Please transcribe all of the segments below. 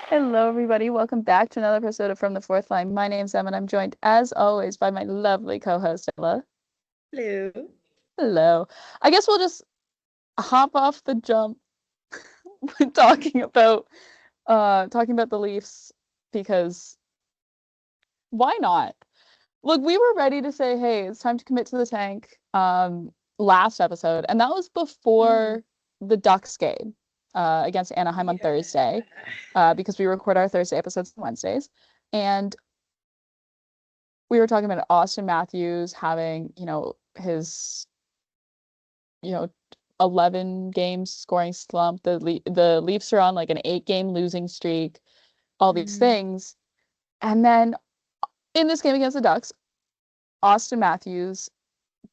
Hello, everybody. Welcome back to another episode of From the Fourth Line. My name's Em, and I'm joined, as always, by my lovely co-host, Ella. Hello. Hello. I guess we'll just hop off the jump when talking about the Leafs because why not? Look, we were ready to say, hey, it's time to commit to the tank last episode, and that was before the Ducks game against Anaheim on Thursday because we record our Thursday episodes on Wednesdays. And we were talking about Auston Matthews having, his, you know, 11 games scoring slump. The Leafs are on like an 8-game losing streak, all these things. And then in this game against the Ducks, Auston Matthews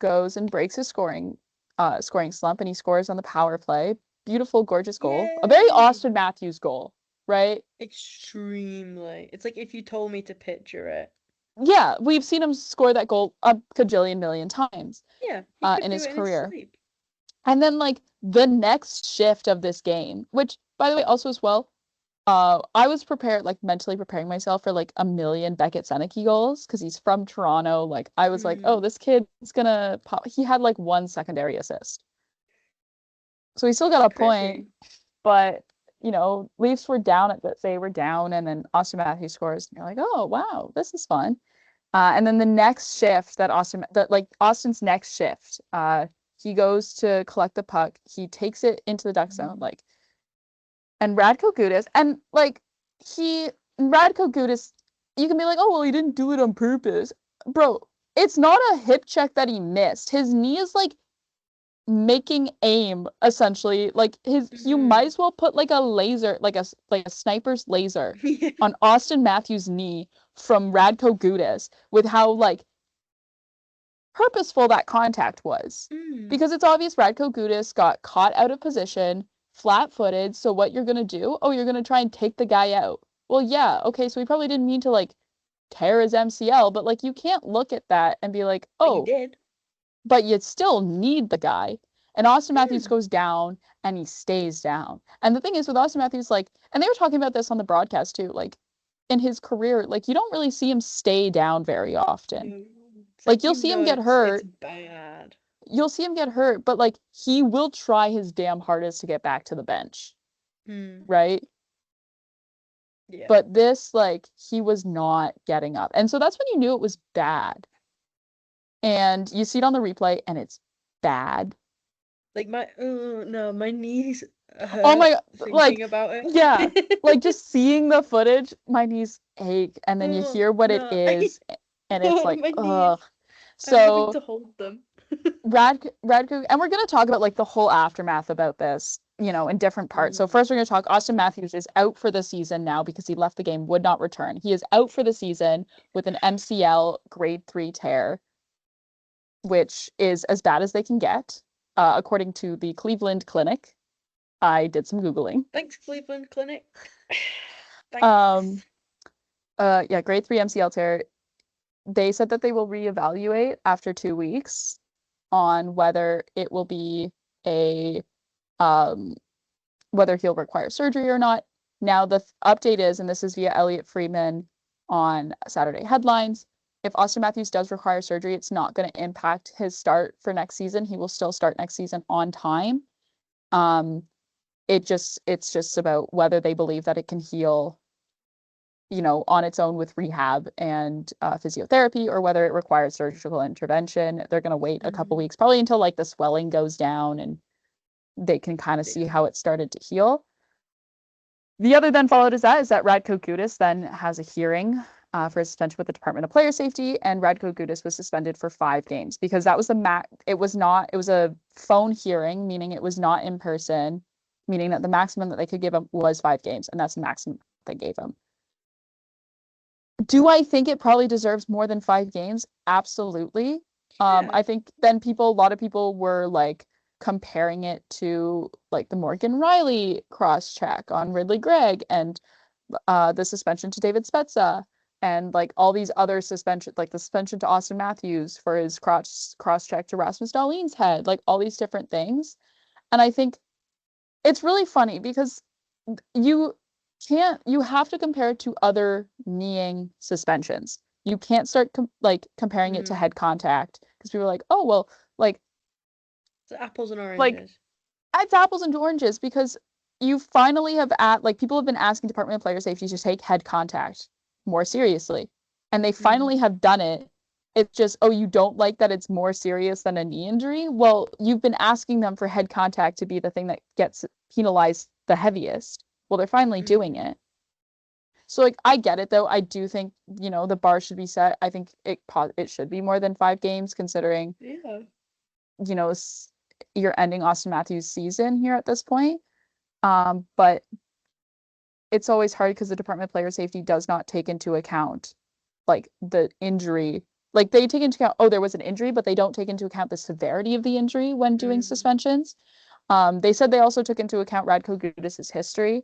goes and breaks his scoring slump, and he scores on the power play. Beautiful, gorgeous goal. A very Yay! Auston Matthews goal, right? Extremely. It's like if you told me to picture it. Yeah, we've seen him score that goal a cajillion million times Yeah, he could in do his it in his career. sleep. And then like the next shift of this game, which by the way, also as well, I was prepared, like mentally preparing myself for like a million Beckett Seneke goals because he's from Toronto. Like I was like, oh, this kid is gonna pop. He had like one secondary assist. So he still got a point, Crazy. but Leafs were down at that they were down, and then Auston Matthews scores, and you're like, oh wow, this is fun. And then the next shift Auston's next shift, he goes to collect the puck. He takes it into the Duck zone, and Radko Gudas, and Radko Gudas, you can be like, oh well, he didn't do it on purpose, bro. It's not a hip check that he missed. His knee is like making aim essentially. Like you might as well put like a laser, like a sniper's laser Yeah. on Auston Matthews' knee from Radko Gudas with how like purposeful that contact was. Because it's obvious Radko Gudas got caught out of position, flat-footed, so what you're gonna do? Oh, you're gonna try and take the guy out. Well, yeah, okay, so he probably didn't mean to like tear his MCL, but like you can't look at that and be like, But you oh, did. but you still need the guy. And Auston Matthews goes down and he stays down. And the thing is with Auston Matthews, like, and they were talking about this on the broadcast too, like in his career, like you don't really see him stay down very often. No. It's Like like you'll see him get it's hurt. bad. You'll see him get hurt, but like he will try his damn hardest to get back to the bench, right? Yeah. But this, like, he was not getting up. And so that's when you knew it was bad. And you see it on the replay and it's bad. Like my no, my knees Oh my hurt God, thinking like, about yeah, like it. just seeing the footage, my knees ache, and then you Oh hear what it no. is, and it's Oh, like, my knees. ugh. I'm having So to hold them. Radko, and we're gonna talk about like the whole aftermath about this, in different parts. So first, we're gonna talk. Auston Matthews is out for the season now because he left the game, would not return. He is out for the season with an MCL grade 3 tear, which is as bad as they can get, according to the Cleveland Clinic. I did some googling. Thanks, Cleveland Clinic. Um, Thanks. yeah, grade 3 MCL tear. They said that they will reevaluate after 2 weeks on whether it will be a um, whether he'll require surgery or not. Now the update is, and this is via Elliot Friedman on Saturday Headlines, if Auston Matthews does require surgery, it's not going to impact his start for next season. He will still start next season on time. Um, it's just about whether they believe that it can heal, on its own with rehab and physiotherapy, or whether it requires surgical intervention. They're going to wait a couple weeks, probably until like the swelling goes down and they can kind of see Yeah. how it started to heal. The other then followed is that Radko Gudas then has a hearing for a suspension with the Department of Player Safety, and Radko Gudas was suspended for 5 games because that was it was not, it was a phone hearing, meaning it was not in person, meaning that the maximum that they could give him was 5 games, and that's the maximum they gave him. Do I think it probably deserves more than 5 games? Absolutely. Yeah. I think then a lot of people were like comparing it to like the Morgan Riley cross check on Ridley Gregg and the suspension to David Spezza and like all these other suspensions, like the suspension to Auston Matthews for his cross check to Rasmus Dahlin's head, like all these different things. And I think it's really funny because you you have to compare it to other kneeing suspensions. You can't start comparing it to head contact because people are like, oh, well, like, It's apples and like oranges. it's apples and oranges because you finally have people have been asking Department of Player Safety to take head contact more seriously. And they finally have done it. It's just, oh, you don't like that it's more serious than a knee injury? Well, you've been asking them for head contact to be the thing that gets penalized the heaviest. Well, they're finally doing it. So like I get it though. I do think, the bar should be set. I think it should be more than 5 games considering, you're ending Auston Matthews' season here at this point. But it's always hard because the Department of Player Safety does not take into account like the injury. Like they take into account, oh, there was an injury, but they don't take into account the severity of the injury when doing suspensions. They said they also took into account Radko Gudis's history.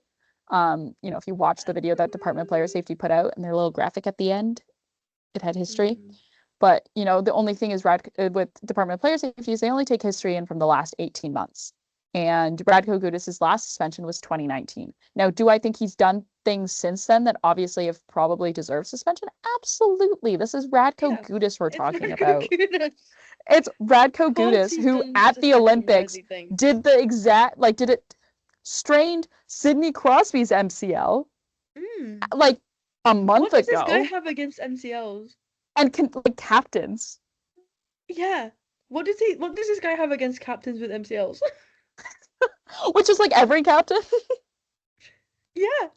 If you watch the video that Department of Player Safety put out and their little graphic at the end, it had history. But, the only thing is with Department of Player Safety is they only take history in from the last 18 months. And Radko Gudis's last suspension was 2019. Now, do I think he's done things since then that obviously have probably deserved suspension? Absolutely. This is Radko Gudis we're talking about. It's Radko Gudis who at the Olympics did the exact, did it strained Sidney Crosby's MCL like a month ago. What does this guy have against MCLs? And captains. Yeah. What does this guy have against captains with MCLs? Which is like every captain. Yeah.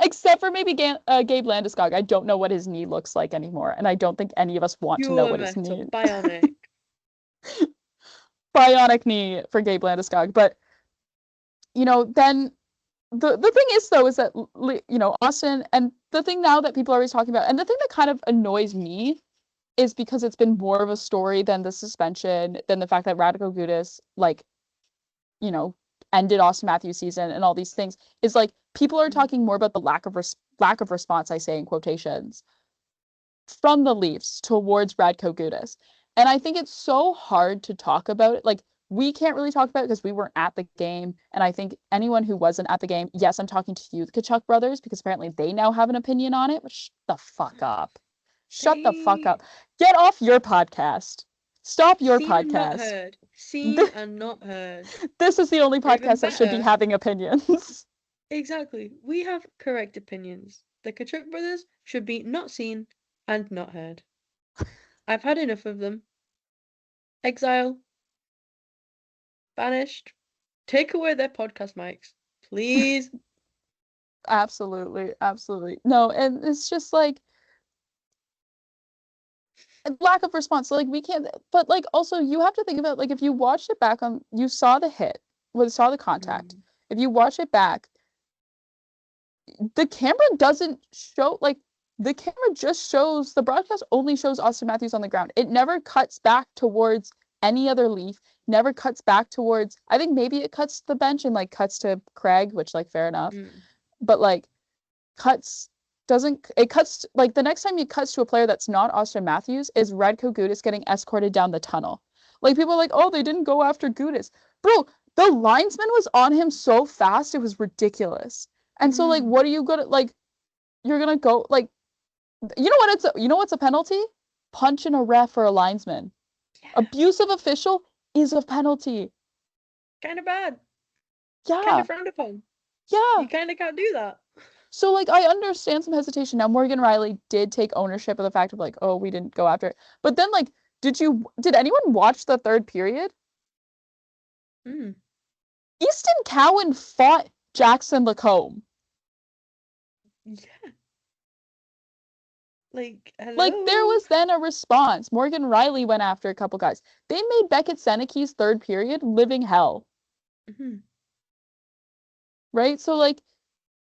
Except for maybe Gabe Landeskog. I don't know what his knee looks like anymore, and I don't think any of us want to know what his knee. Bionic. Bionic knee for Gabe Landeskog, but then the thing is though is that Auston, and the thing now that people are always talking about, and the thing that kind of annoys me is because it's been more of a story than the suspension, than the fact that Radko Gudis ended Auston Matthews' season and all these things, is like people are talking more about the lack of response, I say in quotations, from the Leafs towards Radko Gudis. And I think it's so hard to talk about it. Like, we can't really talk about it because we weren't at the game. And I think anyone who wasn't at the game, yes, I'm talking to you, the Tkachuk brothers, because apparently they now have an opinion on it. But shut the fuck up. Shut the fuck up. Get off your podcast. Stop your podcast. Seen and not heard. This is the only podcast that should be having opinions. Exactly. We have correct opinions. The Tkachuk brothers should be not seen and not heard. I've had enough of them. Exile. Banished. Take away their podcast mics. Please. Absolutely. No, and it's just like lack of response. Like we can't, but like also you have to think about like if you watched it back on, you saw the hit, saw the contact. If you watch it back, the camera doesn't show, like the camera just shows, the broadcast only shows Auston Matthews on the ground. It never cuts back towards any other Leaf, never cuts back towards, I think maybe it cuts to the bench and like cuts to Craig, which like fair enough. But like it cuts, like the next time it cuts to a player that's not Auston Matthews is Radko Gudis getting escorted down the tunnel. Like people are like, oh, they didn't go after Gudis. Bro, the linesman was on him so fast, it was ridiculous. And so like, what are you gonna, like, you're gonna go, like, you know what's a penalty? Punching a ref or a linesman. Yeah. Abusive official is a penalty. Kind of bad. Yeah. Kind of frowned upon. Yeah. You kind of can't do that. So, like, I understand some hesitation. Now, Morgan Rielly did take ownership of the fact of, like, oh, we didn't go after it. But then, like, did anyone watch the third period? Easton Cowan fought Jackson Lacombe. Yeah. Like, hello? Like, there was then a response. Morgan Rielly went after a couple guys. They made Beckett Seneke's third period living hell. Right? So, like,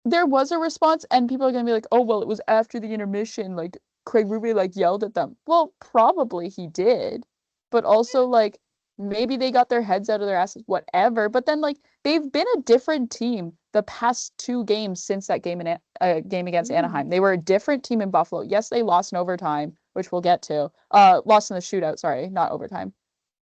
there was a response, and people are going to be like, oh, well, it was after the intermission. Like, Craig Berube, like, yelled at them. Well, probably he did. But also, like, maybe they got their heads out of their asses, whatever. But then, like, they've been a different team the past 2 games since that game against Anaheim. They were a different team in Buffalo. Yes, they lost in overtime, which we'll get to. Lost in the shootout, sorry, not overtime.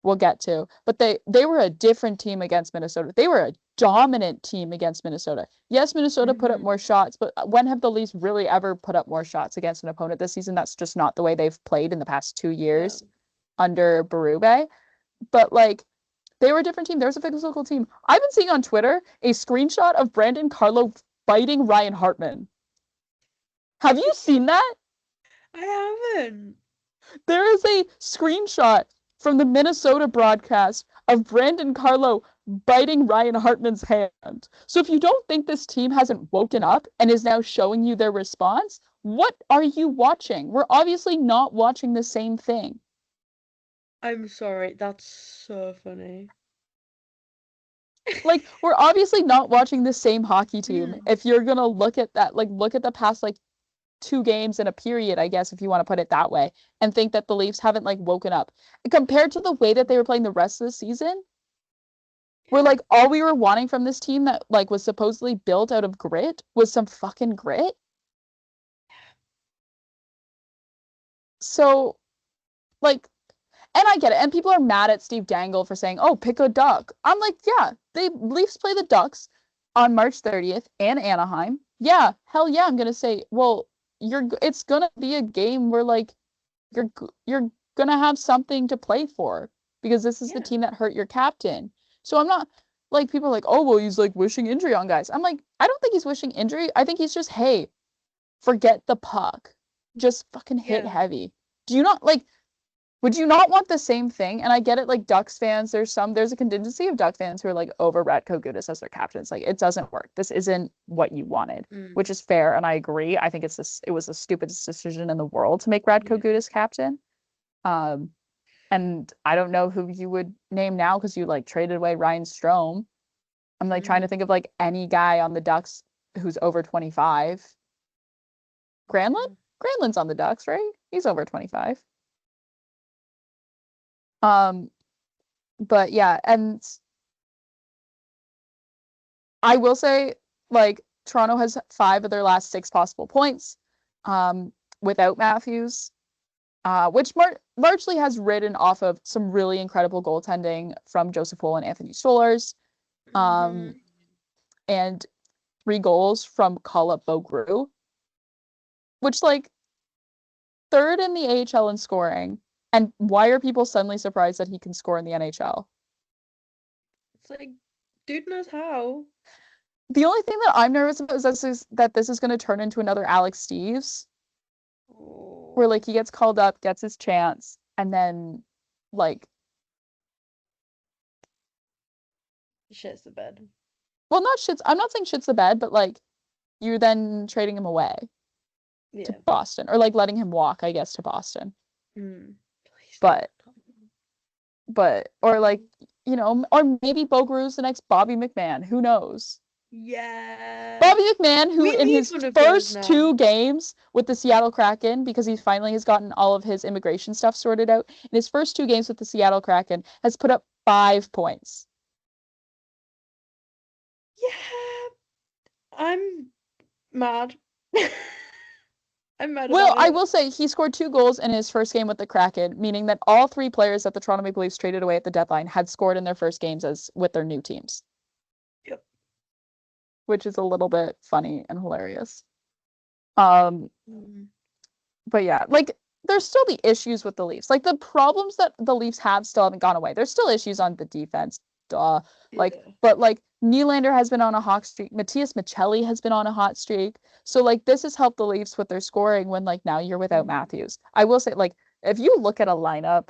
we'll get to. But they were a different team against Minnesota. They were a dominant team against Minnesota. Yes, Minnesota put up more shots, but when have the Leafs really ever put up more shots against an opponent this season? That's just not the way they've played in the past 2 years under Berube. But like they were a different team. There was a physical team. I've been seeing on Twitter a screenshot of Brandon Carlo fighting Ryan Hartman. Have you seen that? I haven't. There is a screenshot from the Minnesota broadcast of Brandon Carlo biting Ryan Hartman's hand. So if you don't think this team hasn't woken up and is now showing you their response, what are you watching? We're obviously not watching the same thing. I'm sorry, that's so funny. Like, we're obviously not watching the same hockey team. If you're gonna look at that, like, look at the past, like, 2 games in a period, I guess, if you want to put it that way, and think that the Leafs haven't, like, woken up. Compared to the way that they were playing the rest of the season, where, like, all we were wanting from this team that, like, was supposedly built out of grit was some fucking grit. So, like, and I get it. And people are mad at Steve Dangle for saying, oh, pick a duck. I'm like, yeah, the Leafs play the Ducks on March 30th and Anaheim. Yeah, hell yeah, I'm going to say, well, it's going to be a game where, like, you're going to have something to play for because this is the team that hurt your captain. So I'm not, like, people are like, oh, well, he's, like, wishing injury on guys. I'm like, I don't think he's wishing injury. I think he's just, hey, forget the puck. Just fucking hit heavy. Do you not, like, would you not want the same thing? And I get it, like, Ducks fans, there's a contingency of Duck fans who are like over Radko Gudas as their captain. It's like, it doesn't work. This isn't what you wanted, which is fair, and I agree. I think it was the stupidest decision in the world to make Radko Gudas captain. And I don't know who you would name now because you, like, traded away Ryan Strome. I'm, like, trying to think of, like, any guy on the Ducks who's over 25. Granlund? Granlund's on the Ducks, right? He's over 25. But yeah, and I will say, like, Toronto has 5 of their last 6 possible points, without Matthews, which largely has ridden off of some really incredible goaltending from Joseph Woll and Anthony Stolarz, and 3 goals from call-up Bogru, which, like, 3rd in the AHL in scoring. And why are people suddenly surprised that he can score in the NHL? It's like, dude knows how. The only thing that I'm nervous about is that this is going to turn into another Alex Steves, where, like, he gets called up, gets his chance, and then, like, shits the bed. Well, I'm not saying shits the bed, but, like, you're then trading him away to Boston, or, like, letting him walk, I guess, to Boston. But, or, like, you know, or maybe Bogru's the next Bobby McMahon. Who knows? Yeah. Bobby McMahon, who in his first 2 games with the Seattle Kraken, because he finally has gotten all of his immigration stuff sorted out, in his first 2 games with the Seattle Kraken, has put up 5 points. Yeah. I'm mad. I'm mad Well, about it. I will say he scored 2 goals in his first game with the Kraken, meaning that all 3 players that the Toronto Maple Leafs traded away at the deadline had scored in their first games as with their new teams. Yep. Which is a little bit funny and hilarious. But yeah, like, there's still the issues with the Leafs. Like, the problems that the Leafs have still haven't gone away. There's still issues on the defense. Like, but, like, Nylander has been on a hot streak. Matias Maccelli has been on a hot streak. So, like, this has helped the Leafs with their scoring when, like, now you're without Matthews. I will say, like, if you look at a lineup,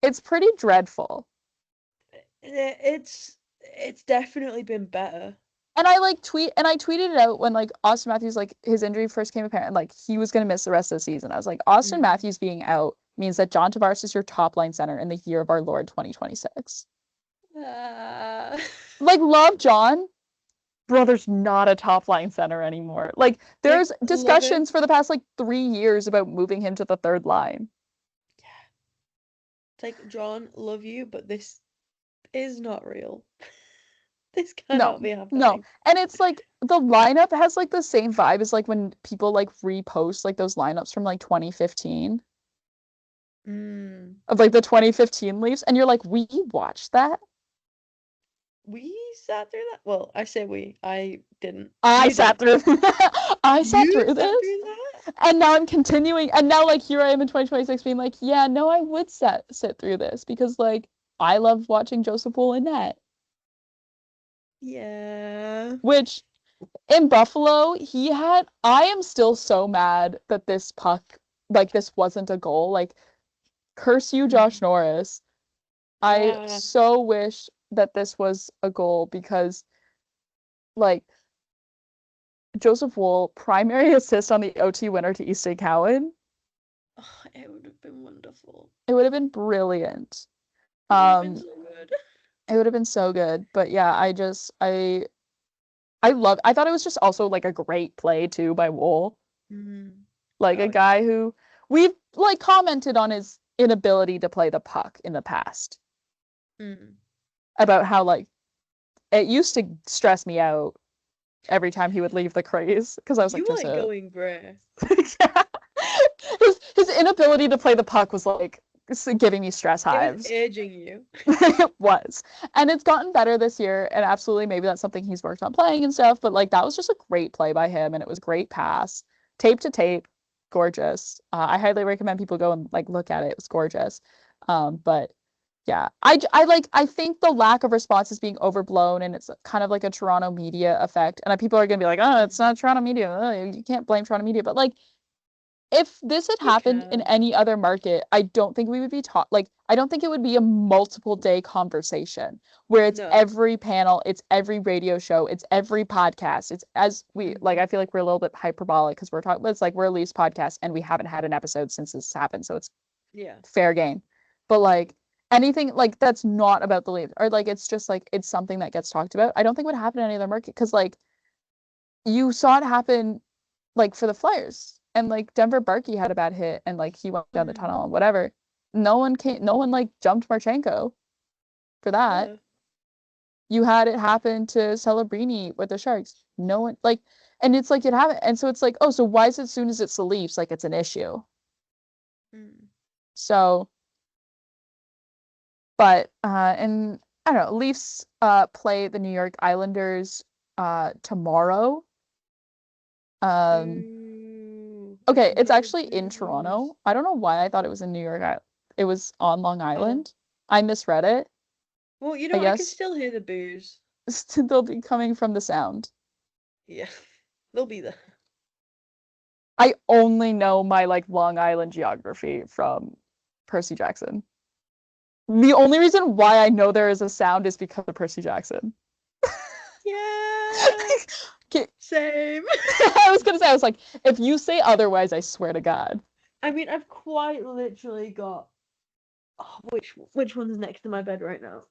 it's pretty dreadful. It's definitely been better. And I tweeted it out when, like, Auston Matthews, like, his injury first came apparent, and, like, he was going to miss the rest of the season. I was like, Auston Matthews being out means that John Tavares is your top line center in the year of our Lord 2026. Like, love John, brother's not a top line center anymore. Like, there's discussions for the past, like, 3 years about moving him to the 3rd line. Yeah. It's like, John, love you, but this is not real. This cannot be happening. No. And it's like the lineup has, like, the same vibe as, like, when people, like, repost, like, those lineups from, like, 2015. of like the 2015 Leafs, and you're like, we watched that. We sat through that. Well, I say we. I didn't. I You sat did. through I sat You through sat this, through that? and now I'm continuing, and now like here I am in 2026 being like, yeah, no, I would sit through this because like I love watching Joseph Wool in net, Yeah. which in Buffalo I am still so mad that this puck, like this wasn't a goal. Like, curse you, Josh Norris. I Yeah. so wish that this was a goal because like Joseph Wool, primary assist on the OT winner to Easton Cowan. Oh, it would have been wonderful. It would have been brilliant. It would have been Um, so good. it would have been so good. But yeah, I thought it was just also like a great play too by Wool. Like Oh a yeah. guy who we've like commented on his inability to play the puck in the past. About how like it used to stress me out every time he would leave the crease because I was like, You there's like a going Bray. yeah. His inability to play the puck was like giving me stress It was hives. urging you. It was. And it's gotten better this year. And absolutely, maybe that's something he's worked on playing and stuff. But like, that was just a great play by him. And it was great pass, tape to tape, gorgeous. I highly recommend people go and like look at it. It was gorgeous. But yeah, I think the lack of response is being overblown and it's kind of like a Toronto media effect. And people are going to be like, oh, it's not Toronto media. Oh, you can't blame Toronto media. But like, if this had You happened in can. any other market, I don't think we would be taught like I don't think it would be a multiple day conversation where it's No. every panel, it's every radio show, it's every podcast. It's as we like I feel like we're a little bit hyperbolic because we're talking but it's like we're a Leafs podcast and we haven't had an episode since this happened, so it's Yeah. fair game. But like anything like that's not about the Leafs or like it's just like it's something that gets talked about. I don't think would happen in any other market because like you saw it happen like for the Flyers. And like Denver Barkey had a bad hit and like he went down the tunnel and whatever. No one like jumped Marchenko for that. No. You had it happen to Celebrini with the Sharks. No one like and it's like it happened and so it's like, oh, so why is it as soon as it's the Leafs like it's an issue? So but and I don't know, Leafs play the New York Islanders tomorrow. Um I Okay, can it's hear the actually in booze. Toronto. I don't know why I thought it was in New York. It was on Long Oh. Island. I misread it. Well, you I know, I can guess still hear the booze. they'll be coming from the sound. Yeah. They'll be there. I only know my like Long Island geography from Percy Jackson. The only reason why I know there is a sound is because of Percy Jackson. Yeah. Okay. Same. I was gonna say, I was like, if you say otherwise, I swear to God. I mean, I've quite literally got. Oh, which one's next to my bed right now?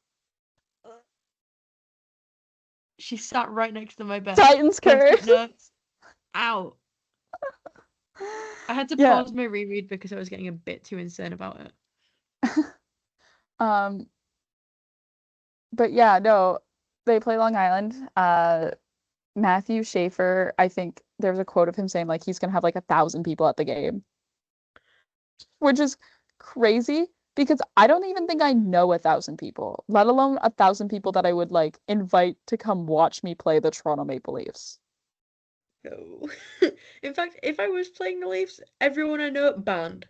She sat right next to my bed. Titans Post-it curse. notes out. I had to Yeah. pause my reread because I was getting a bit too insane about it. Um, but yeah, no, they play Long Island. Matthew Schaefer, I think there's a quote of him saying like he's gonna have like 1,000 people at the game, which is crazy because I don't even think I know 1,000 people, let alone 1,000 people that I would like invite to come watch me play the Toronto Maple Leafs. No. In fact, if I was playing the Leafs, everyone I know banned.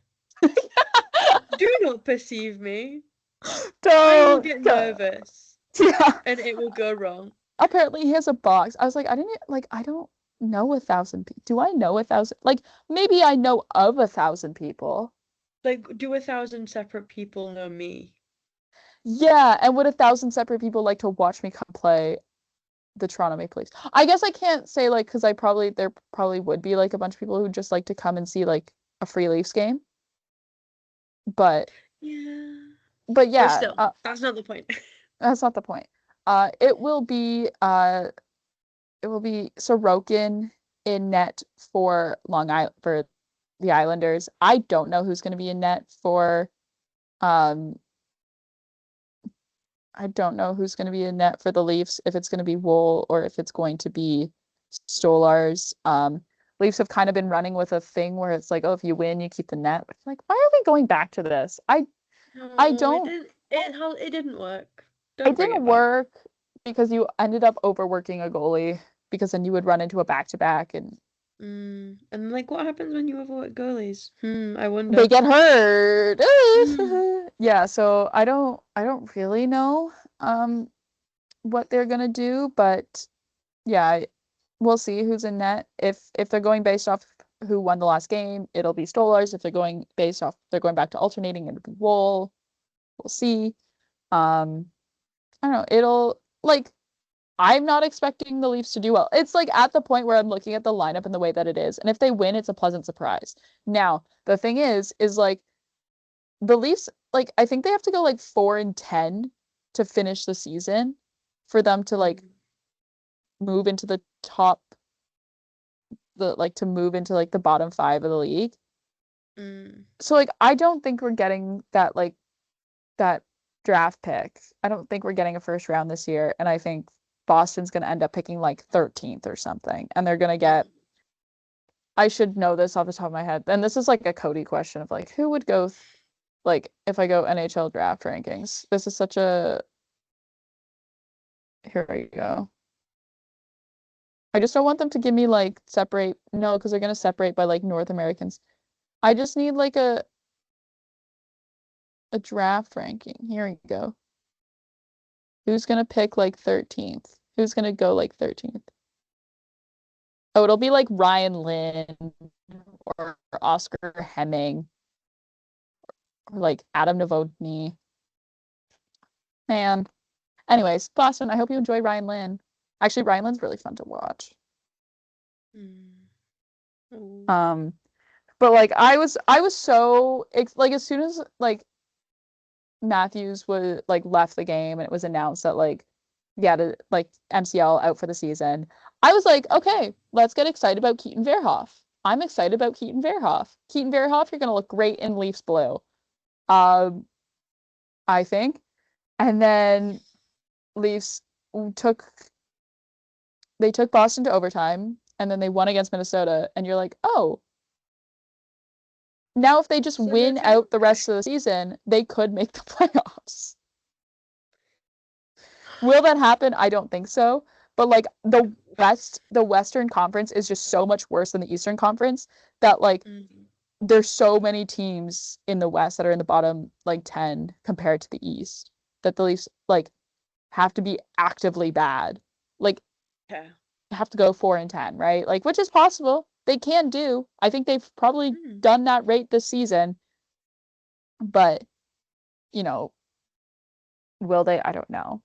Do not perceive me. I will Don't get go. nervous Yeah. and it will go wrong. Apparently he has a box. I was like, I didn't like I don't know 1,000 people. Do I know 1,000? Like maybe I know of 1,000 people. Like, do 1,000 separate people know me? Yeah, and would 1,000 separate people like to watch me come play the Toronto Maple Leafs? I guess I can't say like because there probably would be like a bunch of people who just like to come and see like a free Leafs game. But Yeah. but But yeah, still, that's not the point. that's not the point. Uh, it will be uh it will be Sorokin in net for Long Island for the Islanders. I don't know who's going to be in net for um I don't know who's going to be in net for the Leafs, if it's going to be Wool or if it's going to be Stolarz. Leafs have kind of been running with a thing where it's like, oh, if you win, you keep the net. It's like, why are we going back to this? I No, don't. it didn't work. It Don't bring didn't it back. work because you ended up overworking a goalie because then you would run into a back-to-back and And like, what happens when you overwork goalies? I they wonder. get hurt. Hmm. Yeah, so I don't really know what they're gonna do, but yeah, we'll see who's in net. If they're going based off who won the last game, it'll be Stolarz. If they're going based off they're going back to alternating, it'll be Woll. We'll see. I don't know. It'll like I'm not expecting the Leafs to do well. It's like at the point where I'm looking at the lineup and the way that it is, and if they win, it's a pleasant surprise. Now, the thing is like the Leafs, like I think they have to go like 4-10 to finish the season for them to like move into the top the like to move into like the bottom five of the league. Mm. So like I don't think we're getting that draft pick. I don't think we're getting a first round this year, and I think Boston's gonna end up picking like 13th or something, and they're gonna get. I should know this off the top of my head, and this is like a Cody question of like who would go, like if I go NHL draft rankings. This is such a. Here we go. I just don't want them to give me like separate. No, because they're gonna separate by like North Americans. I just need like a draft ranking. Here we go. Who's gonna pick like 13th? Who's gonna go like 13th? Oh, it'll be like Ryan Lynn or Oscar Hemming or like Adam Novotny. Man. Anyways, Boston, I hope you enjoy Ryan Lynn. Actually, Ryan Lynn's really fun to watch. Mm. Oh. But like I was so like as soon as like Matthews was like left the game and it was announced that like yeah, like MCL out for the season. I was like, okay, let's get excited about Keaton Verhoff. I'm excited about Keaton Verhoff. Keaton Verhoff, you're gonna look great in Leafs blue. Um, I think. And then Leafs took they took Boston to overtime and then they won against Minnesota and you're like, "Oh, now if they just So no win out the tank? rest of the season, they could make the playoffs." Will that happen? I don't think so. But like the Western Conference is just so much worse than the Eastern Conference that like Mm. there's so many teams in the West that are in the bottom like 10 compared to the East that the Leafs like have to be actively bad. Like Yeah. have to go 4-10, right? Like which is possible. They can do. I think they've probably Mm. done that rate this season, but you know, will they? I don't know.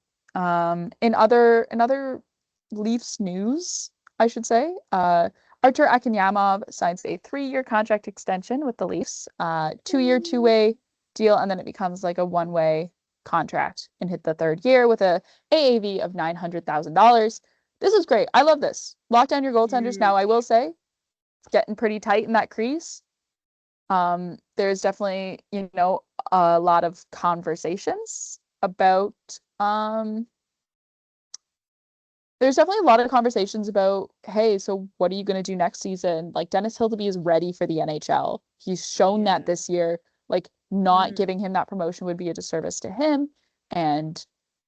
In other Leafs news, I should say, Artur Akanyamov signs a 3-year contract extension with the Leafs, 2-year, two-way deal, and then it becomes like a one-way contract and hit the third year with a AAV of $900,000. This is great. I love this. Lock down your goaltenders. Now, I will Huge. say it's getting pretty tight in that crease. There's definitely, a lot of conversations about there's definitely a lot of conversations about, hey, so what are you going to do next season? Like Dennis Hildeby is ready for the NHL. He's shown that Yeah. this year. Like not Mm. giving him that promotion would be a disservice to him. And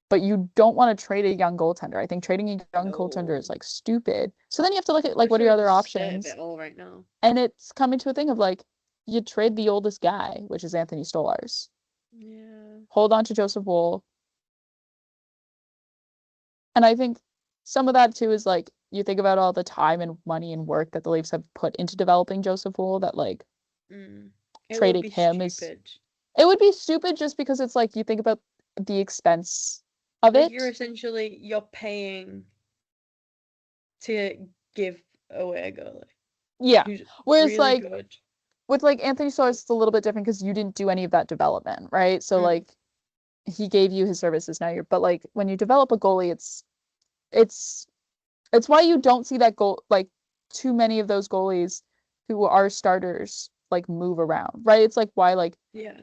but you don't want to trade a young goaltender. I think trading a young goaltender is No. like stupid. So then you have to look at like what are your Especially with other the state of options? it all right now. And it's coming to a thing of like you trade the oldest guy, which is Anthony Stolarz. Yeah. Hold on to Joseph Woll. And I think some of that too is like you think about all the time and money and work that the Leafs have put into developing Joseph Wool that like Mm. It would trading be him is stupid. it would be stupid just because it's like you think about the expense of Like you're it. essentially you're paying to give away a goalie Yeah. who's Whereas really like good. with like Anthony Stolarz, it's a little bit different because you didn't do any of that development, right? So Mm. like he gave you his services now you're but like when you develop a goalie, it's it's why you don't see that goal like too many of those goalies who are starters like move around, right? It's like why like Yeah.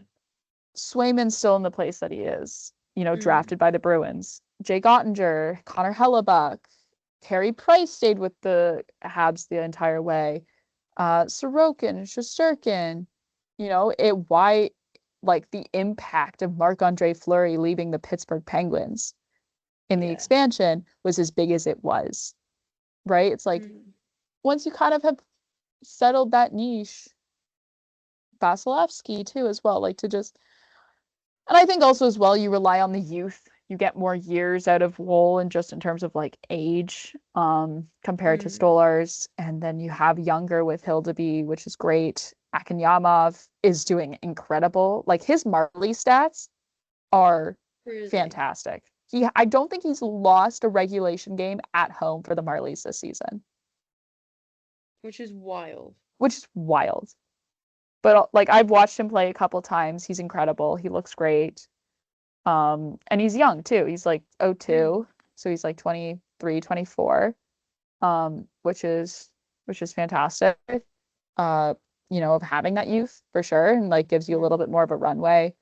Swayman's still in the place that he is, Mm. drafted by the Bruins. Jake Ottinger, Connor Hellebuck, Carey Price stayed with the Habs the entire way. Sorokin, Shesterkin, why like the impact of Marc-Andre Fleury leaving the Pittsburgh Penguins in the Yeah. expansion was as big as it was, right? It's like once you kind of have settled that niche, Vasilevsky too as well, like to just, and I think also as well you rely on the youth. You get more years out of Wool and just in terms of like age, compared to Stolarz, and then you have younger with Hildeby, which is great. Akinyamov is doing incredible. Like his Marley stats are Really? fantastic. I don't think he's lost a regulation game at home for the Marlies this season, Which is wild. which is wild. But like I've watched him play a couple times. He's incredible. He looks great. And he's young too. He's like 02, so he's like 23, 24. Which is fantastic. Of having that youth for sure and like gives you a little bit more of a runway.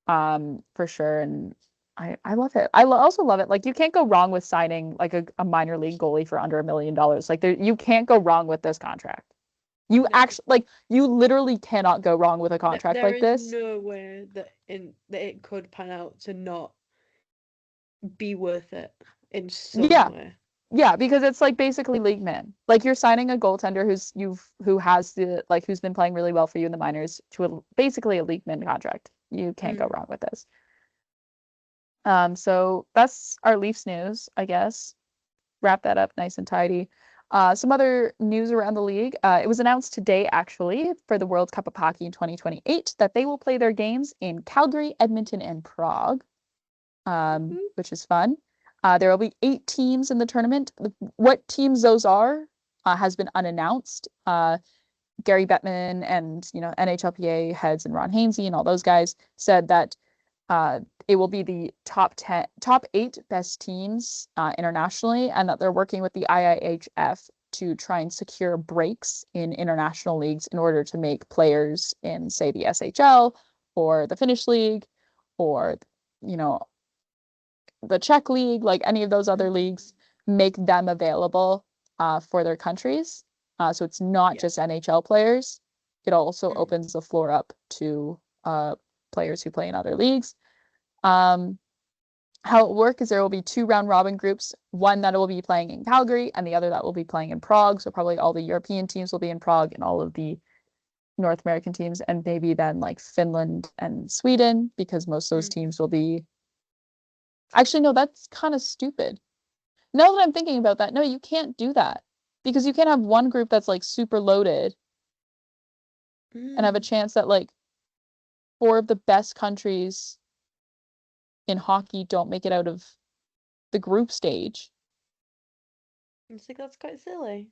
For sure. And I love it. Also love it. Like you can't go wrong with signing like a minor league goalie for under $1 million. Like you can't go wrong with this contract. You actually like you literally cannot go wrong with a contract There like is this. nowhere that it could pan out to not be worth it in some way. Yeah, because it's like basically league min. Like you're signing a goaltender who's been playing really well for you in the minors to basically a league min contract. You can't go wrong with this. So that's our Leafs news, I guess. Wrap that up nice and tidy. Some other news around the league. It was announced today, actually, for the World Cup of Hockey in 2028, that they will play their games in Calgary, Edmonton, and Prague, which is fun. There will be 8 teams in the tournament. What teams those are has been unannounced. Gary Bettman and NHLPA heads and Ron Hainsey and all those guys said that it will be the top 8 best teams internationally, and that they're working with the IIHF to try and secure breaks in international leagues in order to make players in, say, the SHL or the Finnish league or the Czech league, like any of those other leagues, make them available for their countries. So it's not just NHL players. It also opens the floor up to players who play in other leagues. How it will work is there will be 2 round robin groups, one that will be playing in Calgary and the other that will be playing in Prague. So probably all the European teams will be in Prague and all of the North American teams, and maybe then like Finland and Sweden, because most of those teams will be. Actually, no, that's kind of stupid. Now that I'm thinking about that, no, you can't do that because you can't have one group that's like super loaded and have a chance that like 4 of the best countries in hockey don't make it out of the group stage. I think that's quite silly.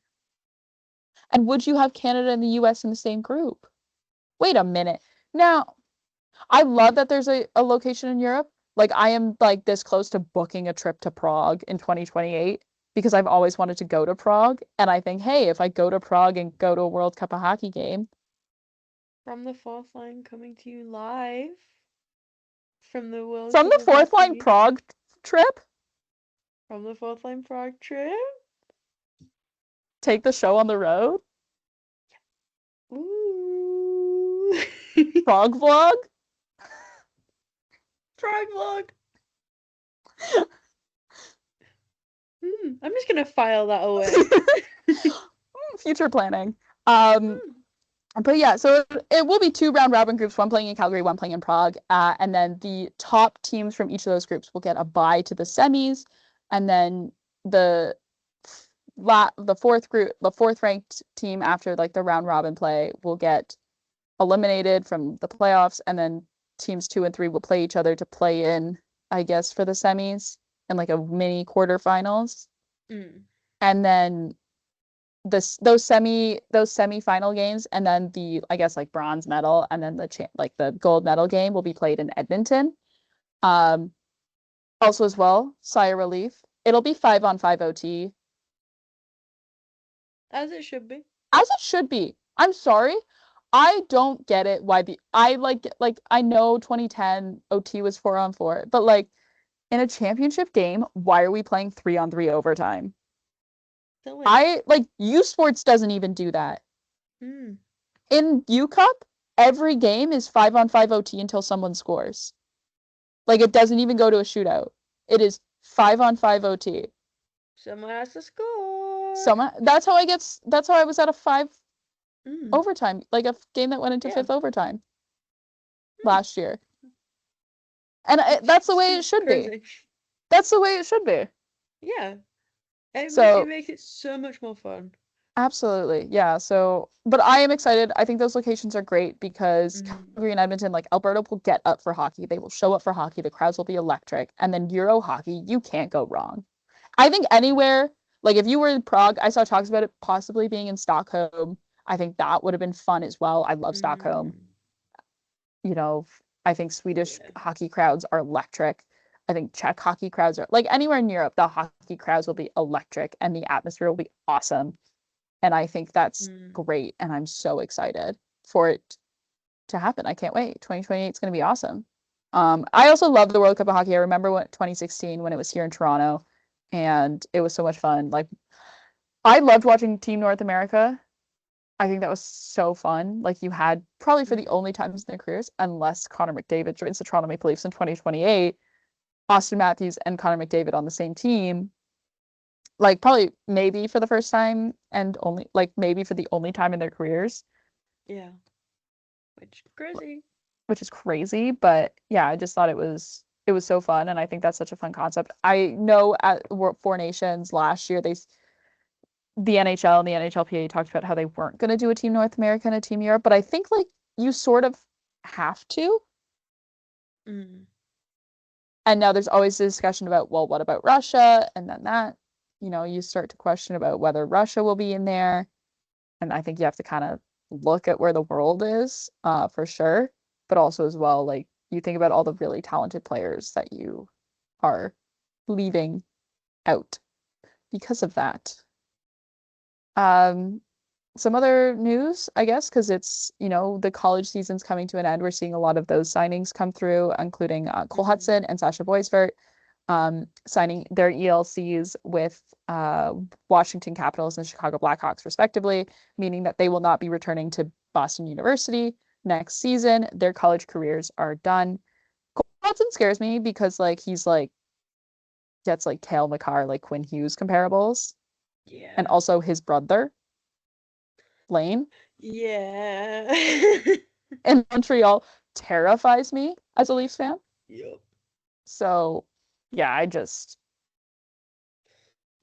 And would you have Canada and the US in the same group? Wait a minute. Now, I love that there's a location in Europe. Like I am like this close to booking a trip to Prague in 2028 because I've always wanted to go to Prague. And I think, hey, if I go to Prague and go to a World Cup of Hockey game. From the fourth line coming to you live from the World From Cup the of fourth line Hockey. Prague trip? From the fourth line Prague trip? Take the show on the road? Ooh. Prague vlog? Prague vlog. I'm just gonna file that away. Future planning. But yeah, so it will be 2 round robin groups, one playing in Calgary, one playing in Prague. And then the top teams from each of those groups will get a bye to the semis. And then the fourth ranked team after like the round robin play will get eliminated from the playoffs. And then teams 2 and 3 will play each other to play in, I guess, for the semis and like a mini quarterfinals. And then those semi-final games, and then the, I guess, like bronze medal and then the gold medal game will be played in Edmonton. Also as well, sigh of relief, it'll be 5-on-5 OT. As it should be. As it should be. I'm sorry. I don't get it why I know 2010 OT was 4-on-4, but like in a championship game, why are we playing 3-on-3 overtime? U Sports doesn't even do that. Mm. In U Cup, every game is 5-on-5 OT until someone scores. Like it doesn't even go to a shootout. It is 5-on-5 OT. Someone has to score. That's how I was at a 5 Mm. overtime, like a game that went into Yeah. fifth overtime Mm. last year. And Which that's the way it seems should be. crazy. That's the way it should be. Yeah. It So, makes it so much more fun. absolutely. Yeah. So, but I am excited. I think those locations are great because Mm. Calgary and Edmonton, like Alberta will get up for hockey. They will show up for hockey. The crowds will be electric. And then Euro hockey, you can't go wrong. I think anywhere, like if you were in Prague, I saw talks about it possibly being in Stockholm. I think that would have been fun as well. I love Stockholm. Mm. You know, I think Swedish Yeah. hockey crowds are electric. I think Czech hockey crowds are like anywhere in Europe, the hockey crowds will be electric and the atmosphere will be awesome. And I think that's Mm. great. And I'm so excited for it to happen. I can't wait. 2028 is going to be awesome. I also love the World Cup of Hockey. I remember when 2016 when it was here in Toronto and it was so much fun. Like I loved watching Team North America. I think that was so fun. Like you had probably for the Mm. only times in their careers, unless Connor McDavid joins the Toronto Maple Leafs in 2028, Auston Matthews and Connor McDavid on the same team. Like probably maybe for the first time and only like maybe for the only time in their careers, Yeah. Which crazy. which is crazy. But yeah, I just thought it was so fun, and I think that's such a fun concept. I know at Four Nations last year the NHL and the NHLPA talked about how they weren't going to do a Team North America and a Team Europe, but I think like you sort of have to. Mm. And now there's always a discussion about, well, what about Russia? And then that, you start to question about whether Russia will be in there. And I think you have to kind of look at where the world is, for sure. But also as well, like you think about all the really talented players that you are leaving out because of that. Um, some other news, I guess, because it's, the college season's coming to an end. We're seeing a lot of those signings come through, including Cole Mm. Hutson and Sasha Boisvert signing their ELCs with Washington Capitals and Chicago Blackhawks, respectively, meaning that they will not be returning to Boston University next season. Their college careers are done. Cole Hudson scares me because he's gets like Cale Makar, like Quinn Hughes comparables, and Yeah. also his brother, Blaine, Yeah. in Montreal terrifies me as a Leafs fan. Yup. So yeah, I just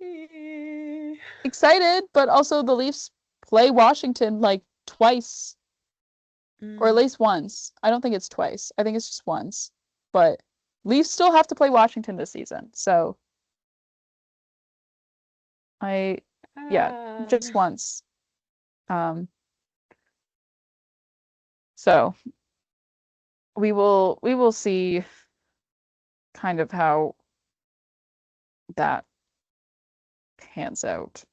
Eh. excited, but also the Leafs play Washington like twice or at Mm. least once. I don't think it's twice. I think it's just once. But Leafs still have to play Washington this season. So I yeah, Ah. just once. Um so we will see kind of how that pans out.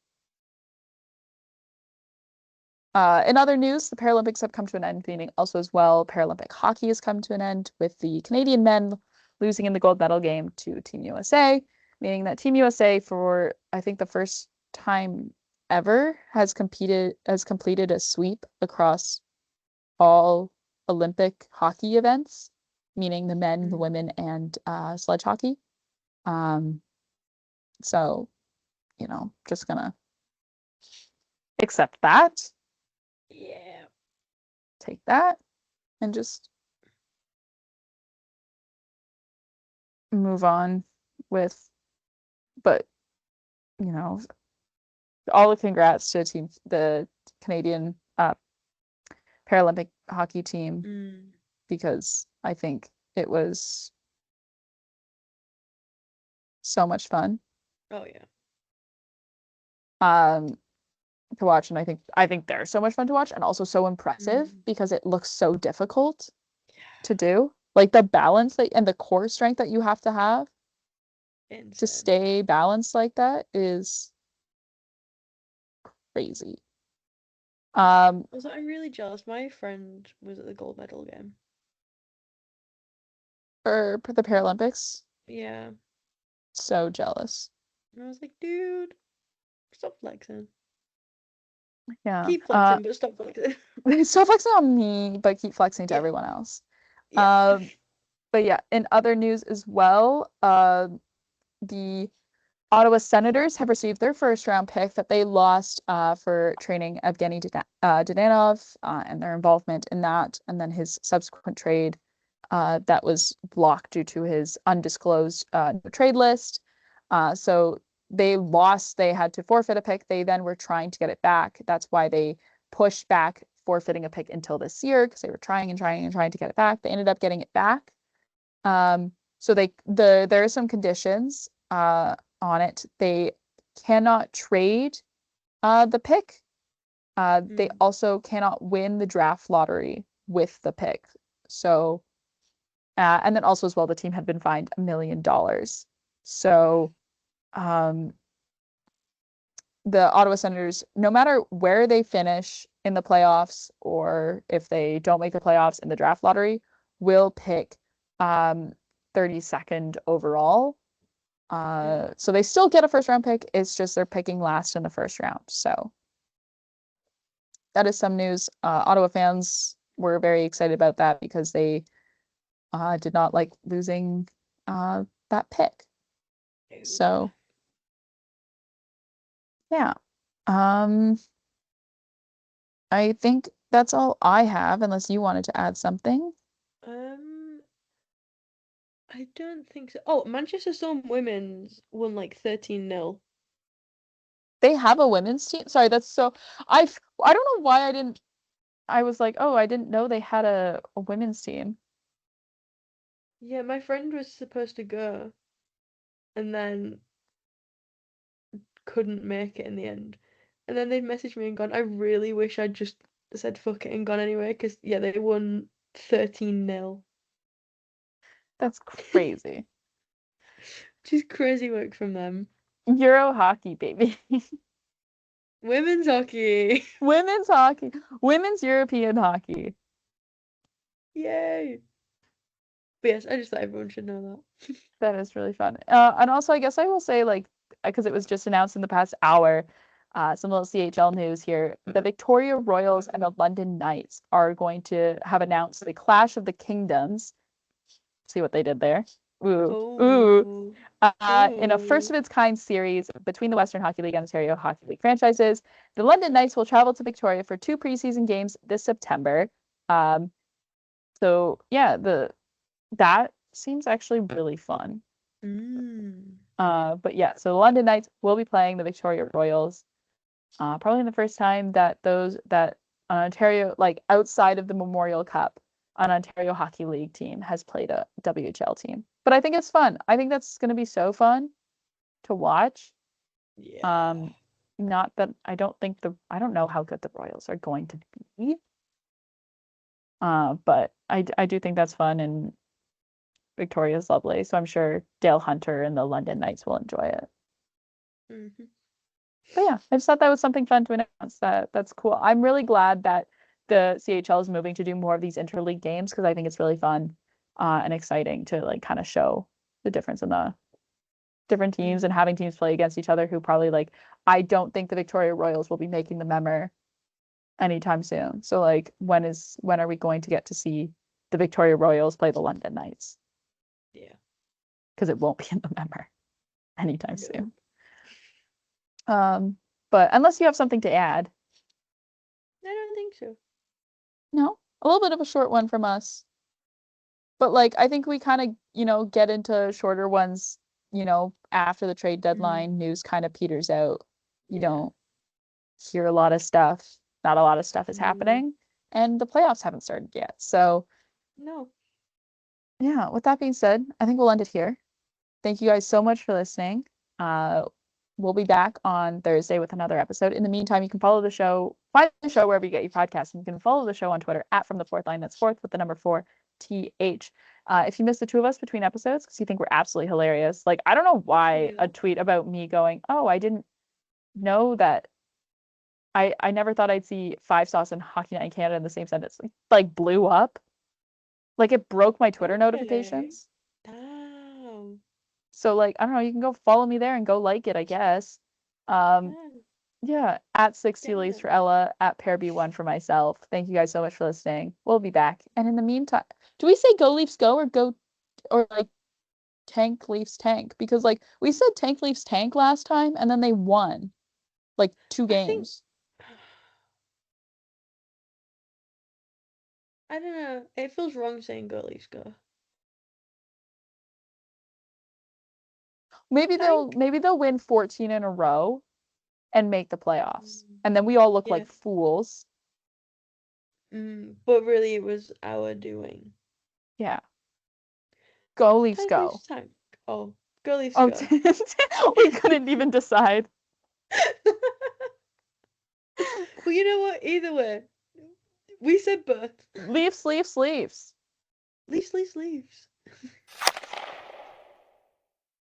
In other news, the Paralympics have come to an end, meaning also as well, Paralympic hockey has come to an end with the Canadian men losing in the gold medal game to Team USA, meaning that Team USA, for I think the first time ever, has completed a sweep across all Olympic hockey events, meaning the men, the Mm. women, and sledge hockey. Um, so, just gonna accept that, Yeah. take that, and just move on with, but you know, all the congrats to the Canadian Paralympic hockey team Mm. because I think it was so much fun Oh yeah. um to watch, and I think they're so much fun to watch and also so impressive Mm. because it looks so difficult Yeah. to do. Like the balance that and the core strength that you have to have to Insane. stay balanced like that is crazy. Um, Also, I'm really jealous. My friend was at the gold medal game. for the Paralympics, Yeah. so jealous. And I was like, dude, stop flexing. Yeah. Keep flexing, but stop flexing. Stop flexing on me, but keep flexing to Yeah, everyone else. yeah. Um, but yeah, in other news as well, the Ottawa Senators have received their first round pick that they lost for training Evgeny Didanov and their involvement in that, and then his subsequent trade that was blocked due to his undisclosed trade list. So they lost. They had to forfeit a pick. They then were trying to get it back. That's why they pushed back forfeiting a pick until this year because they were trying and trying and trying to get it back. They ended up getting it back. So there are some conditions on it. They cannot trade the pick. They Mm. also cannot win the draft lottery with the pick. So, and then also as well, the team had been fined $1 million. So, um, the Ottawa Senators, no matter where they finish in the playoffs or if they don't make the playoffs in the draft lottery, will pick 32nd overall. Mm. So they still get a first round pick. It's just they're picking last in the first round. So that is some news. Ottawa fans were very excited about that because they did not like losing that pick. So yeah. Um, I think that's all I have, unless you wanted to add something. Um, I don't think so. Oh, Manchester Storm women's won like 13-0. They have a women's team. Sorry, that's so I don't know why I was like, oh, I didn't know they had a women's team. Yeah, my friend was supposed to go and then couldn't make it in the end. And then they'd messaged me and gone, I really wish I'd just said fuck it and gone anyway, because yeah, they won 13-0. That's crazy. Which is crazy work from them. Euro hockey, baby. Women's hockey. Women's hockey. Women's European hockey. Yay. But yes, I just thought everyone should know That is really fun. And also, I guess I will say, like, because it was just announced in the past hour, some little CHL news here. The Victoria Royals and the London Knights are going to have announced the Clash of the Kingdoms. See what they did there? that. Ooh, ooh. Oh. In a first Oh. of its kind series between the Western Hockey League and Ontario Hockey League franchises, the London Knights will travel to Victoria for 2 preseason games this September. Um, so yeah, the that seems actually really fun. Mm. But yeah, so the London Knights will be playing the Victoria Royals. Probably the first time that an Ontario, like outside of the Memorial Cup, an Ontario Hockey League team has played a WHL team. But I think it's fun. I think that's going to be so fun to watch. Yeah. Um, not that I don't know how good the Royals are going to be. But I do think that's fun and Victoria's lovely. So I'm sure Dale Hunter and the London Knights will enjoy it. Hmm. But yeah, I just thought that was something fun to announce. That's cool. I'm really glad that the CHL is moving to do more of these interleague games because I think it's really fun and exciting to like kind of show the difference in the different teams and Mm. having teams play against each other who probably like I don't think the Victoria Royals will be making the member anytime soon. So like when are we going to get to see the Victoria Royals play the London Knights? Yeah. Because it won't be in the member anytime No. soon. But unless you have something to add, I don't think so. no, a little bit of a short one from us. But like I think we kind of, get into shorter ones, after the trade Mm. deadline, news kind of peters out. You Yeah. don't hear a lot of stuff. Not a lot of stuff is No. happening, and the playoffs haven't started yet. So, No. yeah, with that being said, I think we'll end it here. Thank you guys so much for listening. Uh, we'll be back on Thursday with another episode. In the meantime, you can find the show wherever you get your podcasts, and you can follow the show on Twitter at From the Fourth Line. That's fourth with the number 4TH. If you missed the two of us between episodes because you think we're absolutely hilarious, like I don't know why Yeah. a tweet about me going, "Oh, I didn't know that I never thought I'd see Five Sauce and Hockey Night in Canada in the same sentence," like blew up. Like it broke my Twitter Okay. notifications. Damn. So like I don't know, you can go follow me there and go like it, I guess. Um, Damn. Yeah, at 60 Get me Leaves there. for Ella, at Pair B1 for myself. Thank you guys so much for listening. We'll be back. And in the meantime, do we say go Leafs go or go or like tank Leafs tank? Because like we said tank Leafs tank last time and then they won like 2 I think games. I don't know. It feels wrong saying go Leafs go. Tank? Maybe they'll win 14 in a row and make the playoffs. Mm, And then we all look like yeah. fools. But really, it was our doing. Yeah. Go Leafs Tank go. Leafs tank. Oh, go Leafs Oh, go. we couldn't even decide. Well, you know what? Either way, we said both. Leafs, Leafs, Leafs. Leafs, Leafs, Leafs.